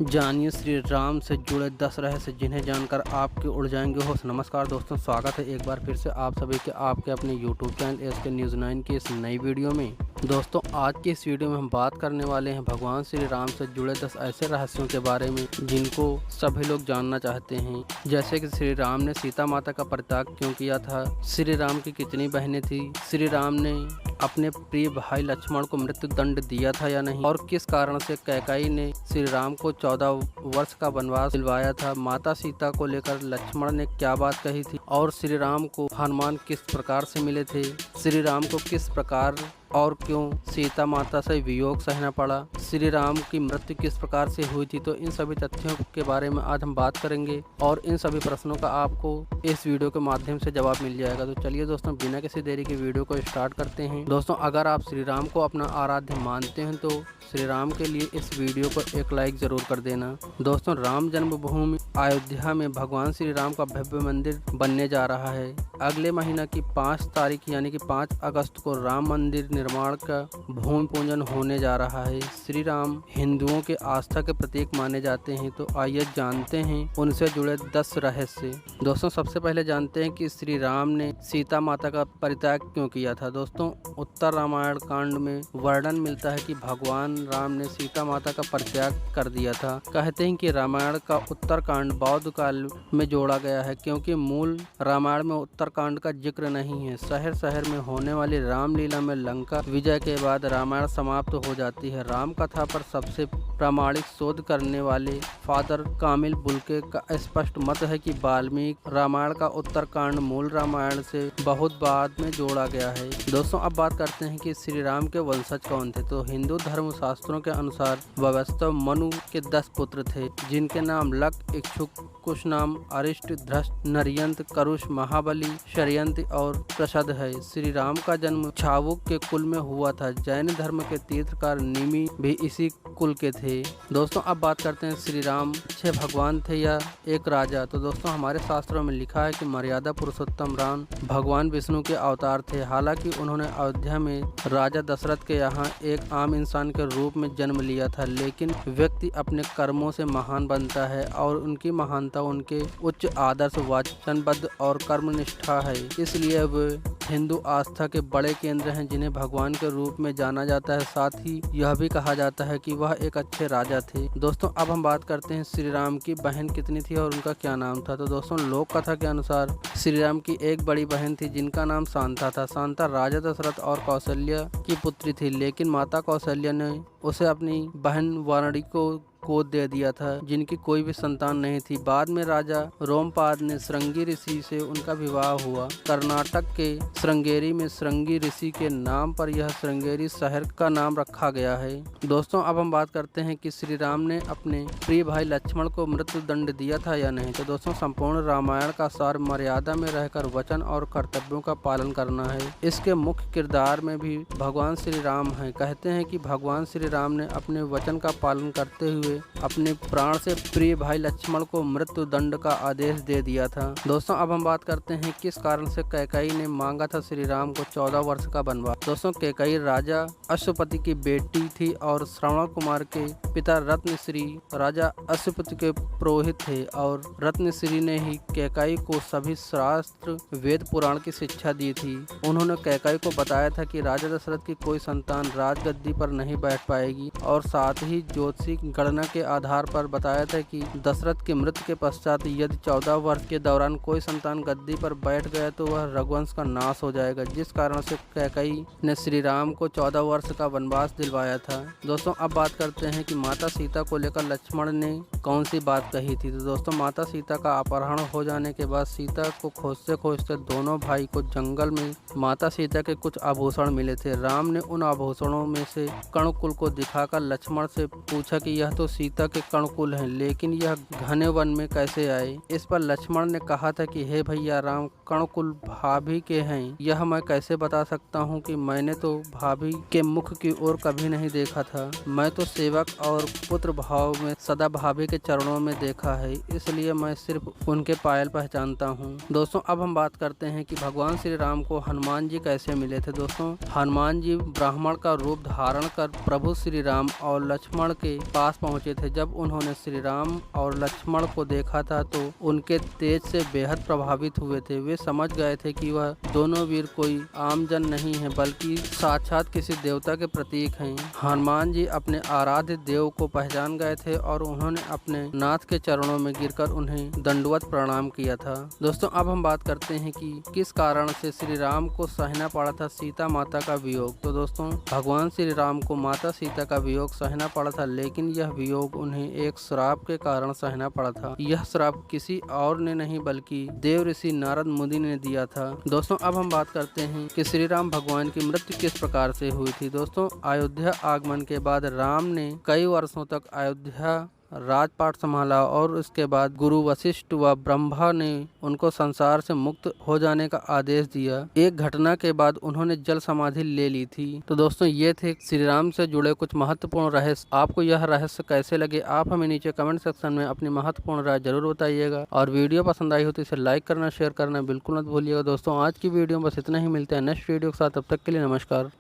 जानिए श्री राम से जुड़े 10 रहस्य जिन्हें जानकर आपके उड़ जाएंगे होश। नमस्कार दोस्तों, स्वागत है एक बार फिर से आप सभी के आपके अपने YouTube चैनल एसके न्यूज़ 9 की इस नई वीडियो में। दोस्तों आज की इस वीडियो में हम बात करने वाले हैं भगवान श्री राम से जुड़े 10 ऐसे रहस्यों के बारे में जिनको सभी लोग जानना चाहते हैं। जैसे कि श्री राम ने सीता माता का परित्याग क्यों किया था, श्री राम की कितनी बहनें थी, श्री राम ने अपने प्रिय भाई लक्ष्मण को मृत्यु दंड दिया था या नहीं, और किस कारण से कैकेयी ने श्री राम को 14 वर्ष का वनवास दिलवाया था, माता सीता को लेकर लक्ष्मण ने क्या बात कही थी, और श्री राम को हनुमान किस प्रकार से मिले थे, श्री राम को किस प्रकार और क्यों सीता माता से वियोग सहना पड़ा, श्री राम की मृत्यु किस प्रकार से हुई थी। तो इन सभी तथ्यों के बारे में आज हम बात करेंगे और इन सभी प्रश्नों का आपको इस वीडियो के माध्यम से जवाब मिल जाएगा। तो चलिए दोस्तों, बिना किसी देरी के वीडियो को स्टार्ट करते हैं। दोस्तों अगर आप श्री राम को अपना आराध्य मानते हैं तो श्री राम के लिए इस वीडियो को एक लाइक जरूर कर देना। दोस्तों राम जन्मभूमि अयोध्या में भगवान श्री राम का भव्य मंदिर बनने जा रहा है। अगले महीना की 5 तारीख यानी कि 5 अगस्त को राम मंदिर निर्माण का भूमि पूजन होने जा रहा है। श्री राम हिंदुओं के आस्था के प्रतीक माने जाते हैं। तो आइए जानते हैं उनसे जुड़े 10 रहस्य। दोस्तों सबसे पहले जानते हैं कि श्री राम ने सीता माता का परित्याग क्यों किया था। दोस्तों उत्तर रामायण कांड में वर्णन मिलता है कि भगवान राम ने सीता माता का परित्याग कर दिया था। कहते हैं कि रामायण का उत्तर कांड बौद्ध काल में जोड़ा गया है क्योंकि मूल रामायण में उत्तर कांड का जिक्र नहीं है। शहर शहर में होने वाली रामलीला में लंका विजय के बाद रामायण समाप्त हो जाती है। राम कथा पर सबसे प्रामाणिक शोध करने वाले फादर कामिल बुल्के का स्पष्ट मत है कि वाल्मीकि रामायण का उत्तर कांड मूल रामायण से बहुत बाद में जोड़ा गया है। दोस्तों अब बात करते हैं कि श्री राम के वंशज कौन थे। तो हिंदू धर्म शास्त्रों के अनुसार वास्तव मनु के 10 पुत्र थे जिनके नाम लक, इक्षुक, कुश नाम, अरिष्ट, धृष्ट, नरियंत, करुष, महाबली, शर्यंत और प्रसद है। श्री राम का जन्म छावुक के कुल में हुआ था। जैन धर्म के तीर्थकार निमि भी इसी कुल के थे। दोस्तों अब बात करते हैं श्री राम 6 भगवान थे या एक राजा। तो दोस्तों हमारे शास्त्रों में लिखा है कि मर्यादा पुरुषोत्तम राम भगवान विष्णु के अवतार थे। हालांकि उन्होंने अयोध्या में राजा दशरथ के यहाँ एक आम इंसान के रूप में जन्म लिया था, लेकिन व्यक्ति अपने कर्मों से महान बनता है और उनकी महानता उनके उच्च आदर्श, वचनबद्ध और कर्मनिष्ठा है। इसलिए वे हिंदू आस्था के बड़े केंद्र हैं जिन्हें भगवान के रूप में जाना जाता है। साथ ही यह भी कहा जाता है कि वह एक अच्छे राजा थे। दोस्तों अब हम बात करते हैं श्री राम की बहन कितनी थी और उनका क्या नाम था। तो दोस्तों लोक कथा के अनुसार श्री राम की एक बड़ी बहन थी जिनका नाम शांता था। शांता राजा दशरथ और कौशल्या की पुत्री थी, लेकिन माता कौशल्या ने उसे अपनी बहन वाणी को गोद दे दिया था जिनकी कोई भी संतान नहीं थी। बाद में राजा रोमपाद ने श्रृंगी ऋषि से उनका विवाह हुआ। कर्नाटक के श्रृंगेरी में श्रृंगी ऋषि के नाम पर यह श्रृंगेरी शहर का नाम रखा गया है। दोस्तों अब हम बात करते हैं कि श्री राम ने अपने प्रिय भाई लक्ष्मण को मृत्यु दंड दिया था या नहीं। तो दोस्तों संपूर्ण रामायण का सार मर्यादा में रहकर वचन और कर्तव्यों का पालन करना है। इसके मुख्य किरदार में भी भगवान श्री राम हैं। कहते हैं कि भगवान श्री राम ने अपने वचन का पालन करते हुए अपने प्राण से प्रिय भाई लक्ष्मण को मृत्यु दंड का आदेश दे दिया था। दोस्तों अब हम बात करते हैं किस कारण से कैकेयी ने मांगा था श्री राम को 14 वर्ष का वनवास। दोस्तों कैकेयी राजा अश्वपति की बेटी थी और श्रवण कुमार के पिता रत्नश्री राजा अश्वपति के पुरोहित थे, और रत्नश्री ने ही कैकेयी को सभी शास्त्र वेद पुराण की शिक्षा दी थी। उन्होंने कैकेयी को बताया था कि राजा दशरथ की कोई संतान राजगद्दी पर नहीं बैठ पाएगी, और साथ ही ज्योतिषी गणना के आधार पर बताया था कि दशरथ की मृत्यु के पश्चात यदि 14 वर्ष के दौरान कोई संतान गद्दी पर बैठ गया तो वह रघुवंश का नाश हो जाएगा, जिस कारण से कैकेयी ने श्री राम को 14 वर्ष का वनवास दिलवाया था। दोस्तों अब बात करते हैं कि माता सीता को लेकर लक्ष्मण ने कौन सी बात कही थी। तो दोस्तों माता सीता का अपहरण हो जाने के बाद सीता को खोजते खोजते दोनों भाई को जंगल में माता सीता के कुछ आभूषण मिले थे। राम ने उन आभूषणों में से कर्णकुल को दिखाकर लक्ष्मण से पूछा कि यह तो सीता के कर्णकुल हैं, लेकिन यह घने वन में कैसे आए। इस पर लक्ष्मण ने कहा था कि हे भैया राम, कर्णकुल भाभी के हैं। यह मैं कैसे बता सकता हूँ कि मैंने तो भाभी के मुख की ओर कभी नहीं देखा था। मैं तो सेवक और पुत्र भाव में सदा भाभी के चरणों में देखा है, इसलिए मैं सिर्फ उनके पायल पहचानता हूँ। दोस्तों अब हम बात करते हैं कि भगवान श्री राम को हनुमान जी कैसे मिले थे। दोस्तों हनुमान जी ब्राह्मण का रूप धारण कर प्रभु श्री राम और लक्ष्मण के पास पहुँचे पहुंचे थे। जब उन्होंने श्री राम और लक्ष्मण को देखा था तो उनके तेज से बेहद प्रभावित हुए थे। वे समझ गए थे कि वह दोनों वीर कोई आम जन नहीं है बल्कि साक्षात किसी देवता के प्रतीक हैं। हनुमान जी अपने आराध्य देव को पहचान गए थे और उन्होंने अपने नाथ के चरणों में गिरकर उन्हें दंडवत प्रणाम किया था। दोस्तों अब हम बात करते हैं कि किस कारण से श्री राम को सहना पड़ा था सीता माता का वियोग। तो दोस्तों भगवान श्री राम को माता सीता का वियोग सहना पड़ा था, लेकिन यह वियोग उन्हें एक श्राप के कारण सहना पड़ा था। यह श्राप किसी और ने नहीं बल्कि देव ऋषि नारद मुनि ने दिया था। दोस्तों अब हम बात करते हैं कि श्री राम भगवान की मृत्यु किस प्रकार से हुई थी। दोस्तों अयोध्या आगमन के बाद राम ने कई वर्षों तक अयोध्या राजपाट संभाला और उसके बाद गुरु वशिष्ठ व ब्रह्मा ने उनको संसार से मुक्त हो जाने का आदेश दिया। एक घटना के बाद उन्होंने जल समाधि ले ली थी। तो दोस्तों ये थे श्री राम से जुड़े कुछ महत्वपूर्ण रहस्य। आपको यह रहस्य कैसे लगे आप हमें नीचे कमेंट सेक्शन में अपनी महत्वपूर्ण राय जरूर बताइएगा, और वीडियो पसंद आई हो तो इसे लाइक करना शेयर करना बिल्कुल मत भूलिएगा। दोस्तों आज की वीडियो में बस इतना ही, मिलते हैं नेक्स्ट वीडियो के साथ, तब तक के लिए नमस्कार।